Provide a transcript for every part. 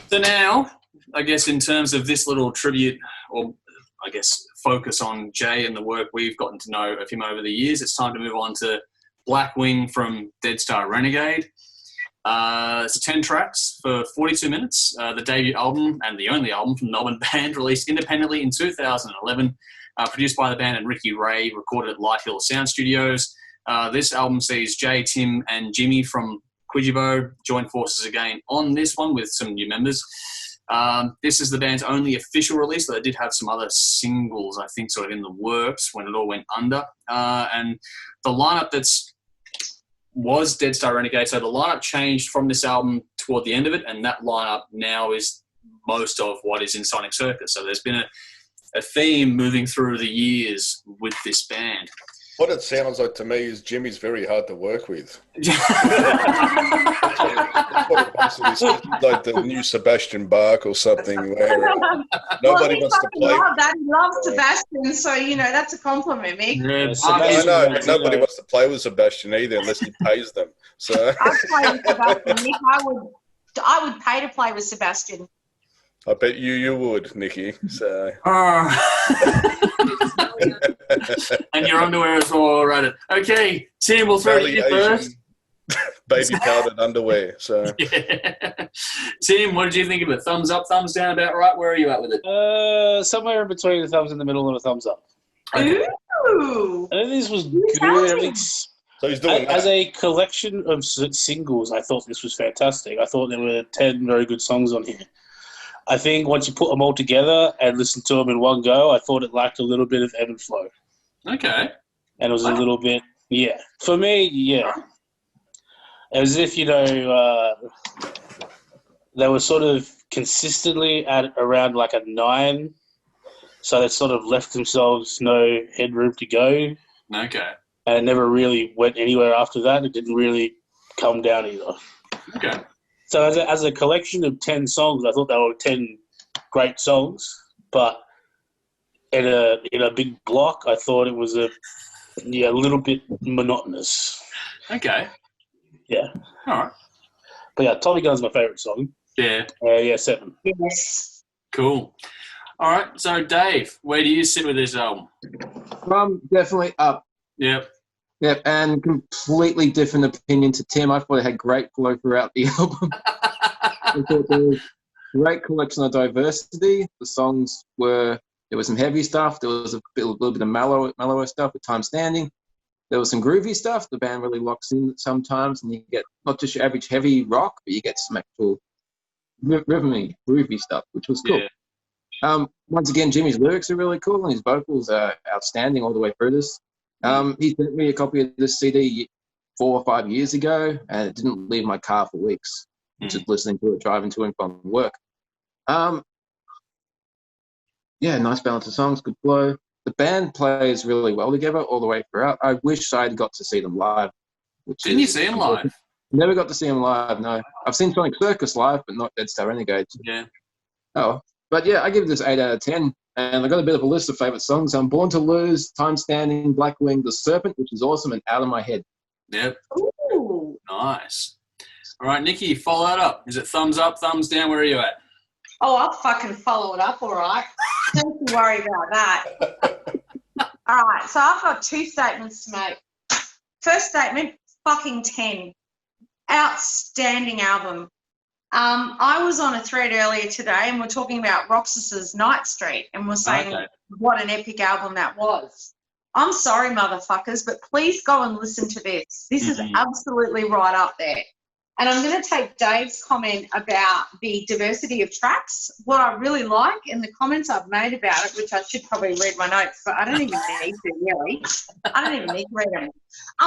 So now, I guess in terms of this little tribute, or I guess focus on Jay and the work we've gotten to know of him over the years, it's time to move on to Blackwing from Dead Star Renegade. It's 10 tracks for 42 minutes. The debut album and the only album from the Melbourne band, released independently in 2011, produced by the band and Ricky Ray, recorded at Light Hill Sound Studios. This album sees Jay, Tim and Jimmy from Quijibo join forces again on this one with some new members. This is the band's only official release, though they did have some other singles, I think, sort of in the works when it all went under. And the lineup was Dead Star Renegade, so the lineup changed from this album toward the end of it, and that lineup now is most of what is in Sonic Circus. So there's been a theme moving through the years with this band. What it sounds like to me is Jimmy's very hard to work with. That's what it basically says, like the new Sebastian Bach or something, where nobody wants to play. He loves Sebastian, so, that's a compliment, Mick. I know, but nobody wants to play with Sebastian either unless he pays them. So I'd play with Sebastian, Mick. I would pay to play with Sebastian. I bet you would, Nikki. So. And your underwear is all right. Okay, Tim, we'll throw to you first. Baby powdered underwear. So, yeah. Tim, what did you think of it? Thumbs up, thumbs down, about right? Where are you at with it? Somewhere in between a thumbs in the middle and a thumbs up. Okay. Ooh. I think this was good. So he's doing as a collection of singles, I thought this was fantastic. I thought there were 10 very good songs on here. I think once you put them all together and listen to them in one go, I thought it lacked a little bit of ebb and flow. Okay. And it was a little bit, for me, as if, they were sort of consistently at around like a 9, so they sort of left themselves no headroom to go. Okay. And it never really went anywhere after that. It didn't really come down either. Okay. So as a collection of 10 songs, I thought they were 10 great songs, but in a big block, I thought it was a little bit monotonous. Okay. Yeah. All right. But yeah, Tommy Gun's my favourite song. Yeah. 7. Yes. Cool. All right. So Dave, where do you sit with this album? Definitely up. Yep. Yep, and completely different opinion to Tim. I thought it had great flow throughout the album. I thought there was great collection of diversity. The songs there was some heavy stuff. There was a little bit of mellower stuff with Time Standing. There was some groovy stuff. The band really locks in sometimes, and you get not just your average heavy rock, but you get some actual rhythmy, groovy stuff, which was cool. Yeah. Once again, Jimmy's lyrics are really cool, and his vocals are outstanding all the way through this. He sent me a copy of this CD 4 or 5 years ago, and it didn't leave my car for weeks. Just listening to it, driving to and from work. Nice balance of songs, good flow. The band plays really well together all the way throughout. I wish I had got to see them live. Didn't you see them live? Never got to see them live, no. I've seen Sonic Circus live, but not Dead Star Renegade. Yeah. Oh, but yeah, I give this 8 out of 10. And I got a bit of a list of favourite songs. I'm Born to Lose, Time Standing, Blackwing, The Serpent, which is awesome, and Out of My Head. Yep. Ooh. Nice. All right, Nikki, follow that up. Is it thumbs up, thumbs down? Where are you at? Oh, I'll fucking follow it up, all right. Don't you worry about that. All right, so I've got 2 statements to make. First statement, fucking 10. Outstanding album. I was on a thread earlier today, and we're talking about Roxas's Night Street, and we're saying what an epic album that was. I'm sorry, motherfuckers, but please go and listen to this. This is absolutely right up there. And I'm going to take Dave's comment about the diversity of tracks. What I really like, and the comments I've made about it, which I should probably read my notes, but I don't even need to, really. I don't even need to read them.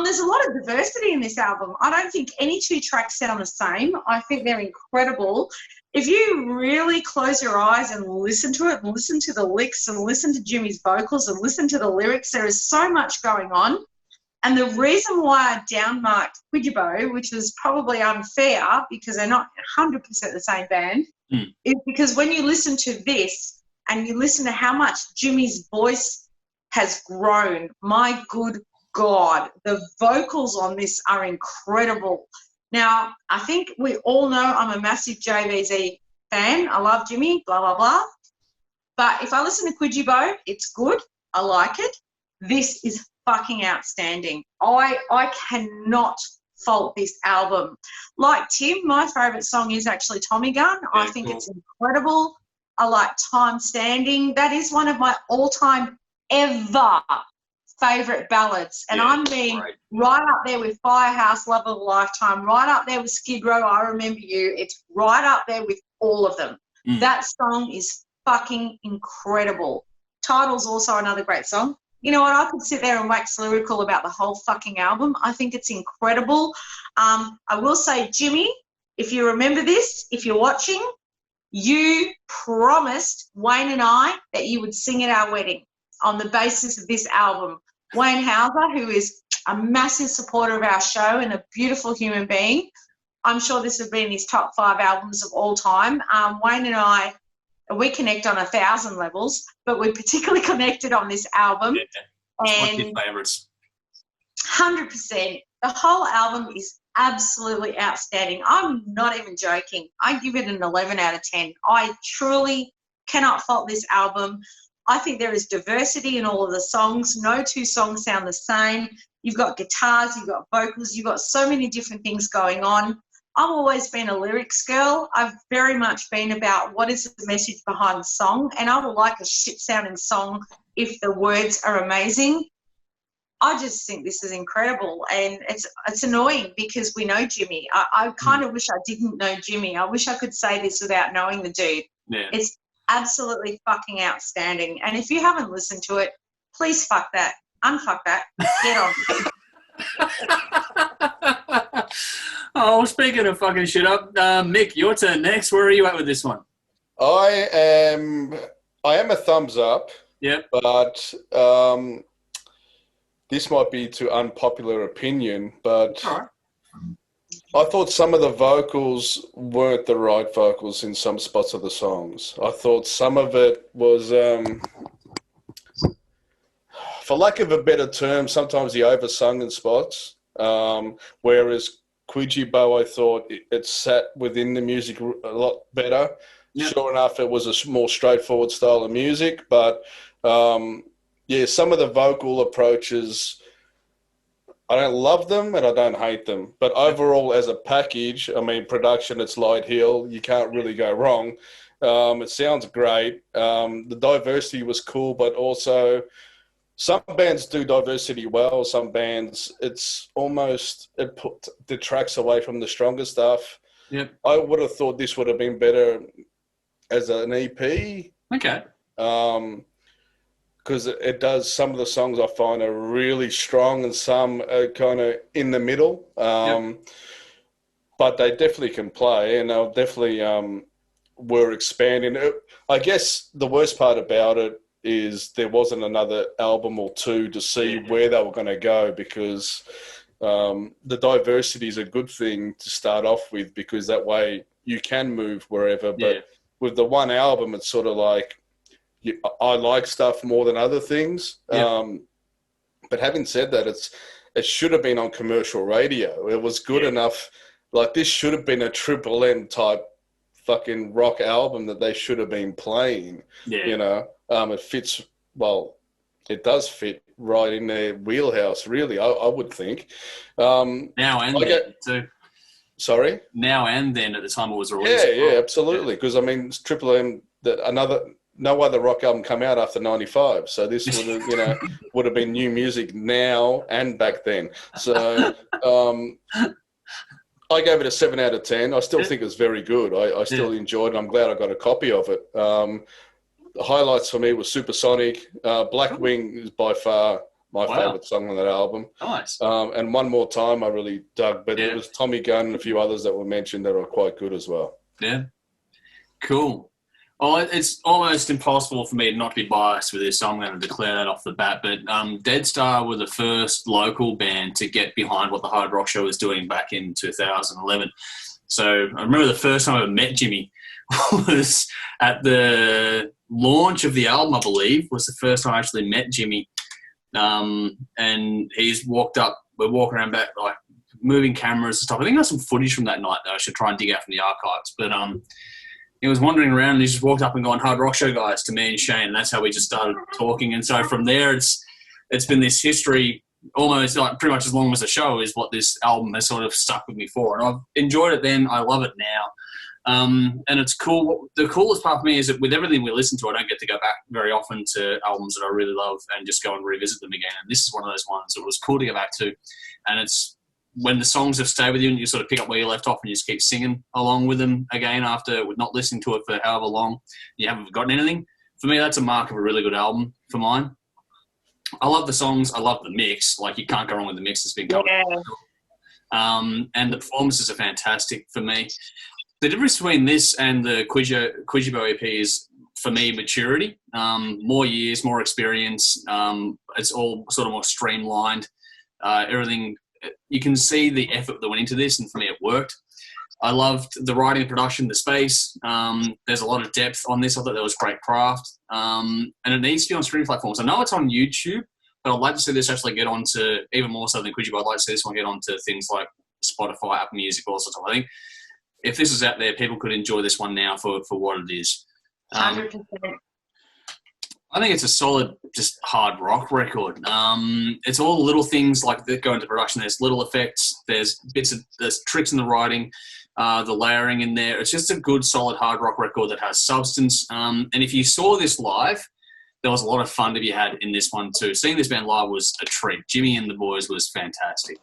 There's a lot of diversity in this album. I don't think any 2 tracks sound the same. I think they're incredible. If you really close your eyes and listen to it and listen to the licks and listen to Jimmy's vocals and listen to the lyrics, there is so much going on. And the reason why I downmarked Quijibo, which was probably unfair because they're not 100% the same band, is because when you listen to this and you listen to how much Jimmy's voice has grown, my good God, the vocals on this are incredible. Now, I think we all know I'm a massive JVZ fan. I love Jimmy, blah, blah, blah. But if I listen to Quidgy it's good. I like it. This is fucking outstanding. I cannot fault this album. Like Tim, my favourite song is actually Tommy Gun. Yeah, I think cool. it's incredible. I like Time Standing. That is one of my all-time ever favourite ballads. And Yeah, I'm being great. right up there with Firehouse, Love of a Lifetime, right up there with Skid Row, I Remember You. It's right up there with all of them. Mm. That song is fucking incredible. Title's also another great song. You know what? I could sit there and wax lyrical about the whole fucking album. I think it's incredible. I will say, Jimmy, if you remember this, if you're watching, you promised Wayne and I that you would sing at our wedding on the basis of this album. Wayne Hauser, who is a massive supporter of our show and a beautiful human being, I'm sure this would be in his top 5 albums of all time. Wayne and I, we connect on 1,000 levels, but we're particularly connected on this album. Yeah. What's And your favourites? 100%. The whole album is absolutely outstanding. I'm not even joking. I give it an 11 out of 10. I truly cannot fault this album. I think there is diversity in all of the songs. No 2 songs sound the same. You've got guitars, you've got vocals, you've got so many different things going on. I've always been a lyrics girl. I've very much been about what is the message behind the song, and I will like a shit-sounding song if the words are amazing. I just think this is incredible, and it's annoying because we know Jimmy. I kind of wish I didn't know Jimmy. I wish I could say this without knowing the dude. Yeah. It's absolutely fucking outstanding, and if you haven't listened to it, please fuck that. Unfuck that. Get on. Oh, speaking of fucking shit up, Mick, your turn next. Where are you at with this one? I am a thumbs up. Yep. But this might be to unpopular opinion, but All right. I thought some of the vocals weren't the right vocals in some spots of the songs. I thought some of it was, for lack of a better term, sometimes he oversung in spots, whereas Quidgy, I thought it sat within the music a lot better. Yep. Sure enough, it was a more straightforward style of music, but yeah, some of the vocal approaches, I don't love them and I don't hate them. But overall, as a package, I mean, production, it's light hill. You can't really go wrong. It sounds great. The diversity was cool, but also some bands do diversity well. Some bands, it's almost, detracts away from the stronger stuff. Yep. I would have thought this would have been better as an EP. Okay. Because it does, some of the songs I find are really strong and some are kind of in the middle. But they definitely can play, and they'll definitely were expanding. I guess the worst part about it is there wasn't another album or 2 to see where they were going to go, because the diversity is a good thing to start off with, because that way you can move wherever. But with the one album, it's sort of like, I like stuff more than other things. But having said that, it should have been on commercial radio. It was good enough. Like, this should have been a Triple M type fucking rock album that they should have been playing. Yeah. You know, it fits, well, it does fit right in their wheelhouse, really, I would think. Now and then, too. Sorry? Now and then at the time it was released. Yeah, absolutely. Because, I mean, Triple M, no other rock album come out after 95. So this would have, would have been new music now and back then. So I gave it a 7 out of 10. I still think it's very good. I still enjoyed it. I'm glad I got a copy of it. The highlights for me were Supersonic. Blackwing is by far my favourite song on that album. Nice. And One More Time I really dug. But it was Tommy Gunn and a few others that were mentioned that are quite good as well. Yeah. Cool. Well, it's almost impossible for me not to be biased with this, so I'm going to declare that off the bat. But Dead Star were the first local band to get behind what the Hard Rock Show was doing back in 2011. So I remember the first time I met Jimmy was at the launch of the album, I believe, was the first time I actually met Jimmy. And he's walked up, we're walking around back, like, moving cameras and stuff. I think I got some footage from that night that I should try and dig out from the archives. But he was wandering around and he just walked up and gone, "Hard Rock Show guys," to me and Shane. And that's how we just started talking. And so from there, it's been this history, almost like pretty much as long as the show is what this album has sort of stuck with me for. And I've enjoyed it then. I love it now. And it's cool. The coolest part for me is that with everything we listen to, I don't get to go back very often to albums that I really love and just go and revisit them again. And this is one of those ones that was cool to go back to. And it's when the songs have stayed with you and you sort of pick up where you left off and you just keep singing along with them again after not listening to it for however long, you haven't forgotten anything. For me, that's a mark of a really good album for mine. I love the songs. I love the mix. Like, you can't go wrong with the mix that's been going on. And the performances are fantastic for me. The difference between this and the Quijibo EP is, for me, maturity. More years, more experience. It's all sort of more streamlined. Everything, you can see the effort that went into this, and for me, it worked. I loved the writing, the production, the space. There's a lot of depth on this. I thought there was great craft. And it needs to be on streaming platforms. I know it's on YouTube, but I'd like to see this actually get onto, even more so than Quijibo, I'd like to see this one get onto things like Spotify, Apple Music, all sorts of stuff. I think if this is out there, people could enjoy this one now for what it is. 100%. I think it's a solid, just hard rock record. It's all little things like that go into production. There's little effects. There's tricks in the writing, the layering in there. It's just a good, solid hard rock record that has substance. And if you saw this live, there was a lot of fun to be had in this one too. Seeing this band live was a treat. Jimmy and the boys was fantastic.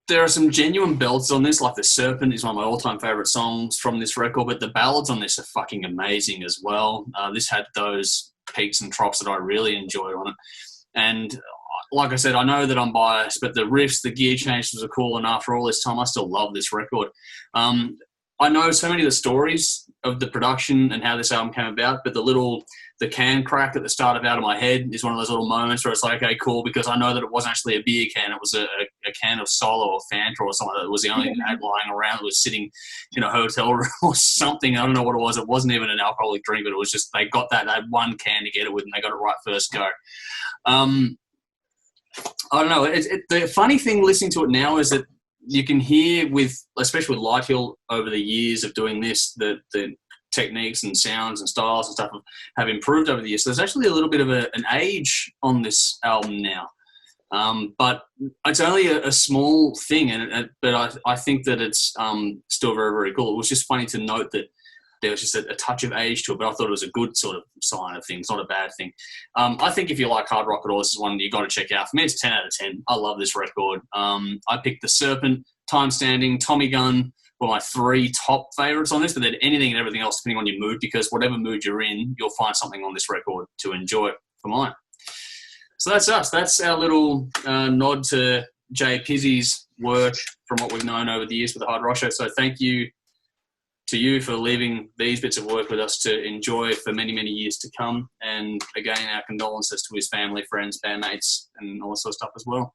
There are some genuine belts on this, like The Serpent is one of my all-time favourite songs from this record, but the ballads on this are fucking amazing as well. This had those peaks and troughs that I really enjoyed on it. And like I said, I know that I'm biased, but the riffs, the gear changes are cool, and after all this time, I still love this record. I know so many of the stories of the production and how this album came about, but the can crack at the start of Out of My Head is one of those little moments where it's like, okay, cool, because I know that it wasn't actually a beer can. It was a can of Solo or Fanta or something. That was the only thing I had lying around. It was sitting in a hotel room or something. I don't know what it was. It wasn't even an alcoholic drink, but it was just, they had one can to get it with, and they got it right first go. I don't know. The funny thing listening to it now is that you can hear especially with Light Hill over the years of doing this, the techniques and sounds and styles and stuff have improved over the years. So there's actually a little bit of an age on this album now. But it's only a small thing, but I think that it's still very, very cool. It was just funny to note that there was just a touch of age to it, but I thought it was a good sort of sign of things, not a bad thing. I think if you like hard rock at all, this is one you got to check out. For me, it's 10 out of 10. I love this record. I picked The Serpent, Time Standing, Tommy Gun were my 3 top favourites on this, but then anything and everything else depending on your mood, because whatever mood you're in, you'll find something on this record to enjoy for mine. So that's us. That's our little nod to Jay Pizzy's work from what we've known over the years with the Hard Rock Show. So thank you to you for leaving these bits of work with us to enjoy for many, many years to come. And again, our condolences to his family, friends, bandmates, and all that sort of stuff as well.